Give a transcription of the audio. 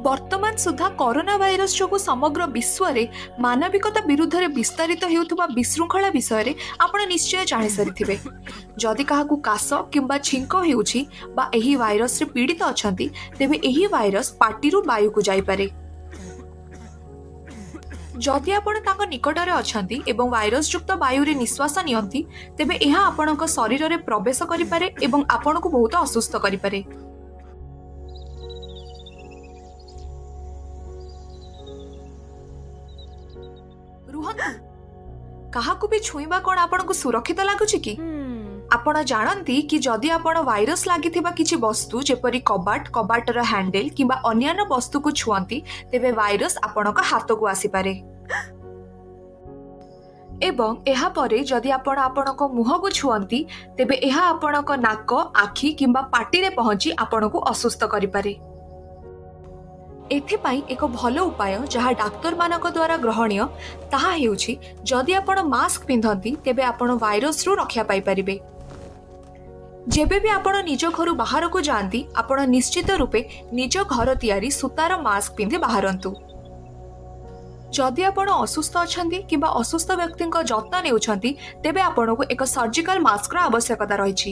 ବର୍ତ୍ତମାନ ସୁଦ୍ଧା corona virus ଯୋଗୁଁ ସମଗ୍ର ବିଶ୍ୱରେ ମାନବିକତା ବିରୁଦ୍ଧରେ ବିସ୍ତାରିତ ହେଉଥିବା ବିଶୃଙ୍ଖଳା ବିଷୟରେ ଆପଣ ନିଶ୍ଚୟ ଜାଣିସାରିଥିବେ। ଯଦି କାହାକୁ କାଶ କିମ୍ବା ଛିଙ୍କ ହେଉଛି ବା ଏହି ଭାଇରସରେ ପୀଡ଼ିତ ଅଛନ୍ତି, ତେବେ ଏହି ଭାଇରସ ପାଟିରୁ ବାୟୁକୁ ଯାଇପାରେ। ଯଦି ଆପଣ ତାଙ୍କ ନିକଟରେ ଅଛନ୍ତି ଏବଂ ଭାଇରସ ଯୁକ୍ତ ବାୟୁରେ ନିଶ୍ୱାସ ନିଅନ୍ତି, ତେବେ ଏହା ଆପଣଙ୍କ ଶରୀରରେ ପ୍ରବେଶ କରିପାରେ ଏବଂ ଆପଣଙ୍କୁ ବହୁତ ଅସୁସ୍ଥ କରିପାରେ। ରୁହନ୍ତୁ, କାହାକୁ ବି ଛୁଇଁବା କ'ଣ ଆପଣଙ୍କୁ ସୁରକ୍ଷିତ ଲାଗୁଛି କି? ଆପଣ ଜାଣନ୍ତି କି ଯଦି ଆପଣ ଭାଇରସ ଲାଗିଥିବା କିଛି ବସ୍ତୁ ଯେପରି କବାଟର ହ୍ୟାଣ୍ଡେଲ କିମ୍ବା ଅନ୍ୟାନ୍ୟ ବସ୍ତୁକୁ ଛୁଅନ୍ତି, ତେବେ ଭାଇରସ ଆପଣଙ୍କ ହାତକୁ ଆସିପାରେ। ଏବଂ ଏହାପରେ ଯଦି ଆପଣ ଆପଣଙ୍କ ମୁହଁକୁ ଛୁଅନ୍ତି, ତେବେ ଏହା ଆପଣଙ୍କ ନାକ, ଆଖି କିମ୍ବା ପାଟିରେ ପହଞ୍ଚି ଆପଣଙ୍କୁ ଅସୁସ୍ଥ କରିପାରେ। ଏଥିପାଇଁ ଏକ ଭଲ ଉପାୟ ଯାହା ଡାକ୍ତରମାନଙ୍କ ଦ୍ୱାରା ଗ୍ରହଣୀୟ, ତାହା ହେଉଛି ଯଦି ଆପଣ ମାସ୍କ ପିନ୍ଧନ୍ତି, ତେବେ ଆପଣ ଭାଇରସରୁ ରକ୍ଷା ପାଇପାରିବେ। ଯେବେ ବି ଆପଣ ନିଜ ଘରୁ ବାହାରକୁ ଯାଆନ୍ତି, ଆପଣ ନିଶ୍ଚିତ ରୂପେ ନିଜ ଘର ତିଆରି ସୂତାର ମାସ୍କ ପିନ୍ଧି ବାହାରନ୍ତୁ। ଯଦି ଆପଣ ଅସୁସ୍ଥ ଅଛନ୍ତି କିମ୍ବା ଅସୁସ୍ଥ ବ୍ୟକ୍ତିଙ୍କ ଯତ୍ନ ନେଉଛନ୍ତି, ତେବେ ଆପଣଙ୍କୁ ଏକ ସର୍ଜିକାଲ ମାସ୍କର ଆବଶ୍ୟକତା ରହିଛି।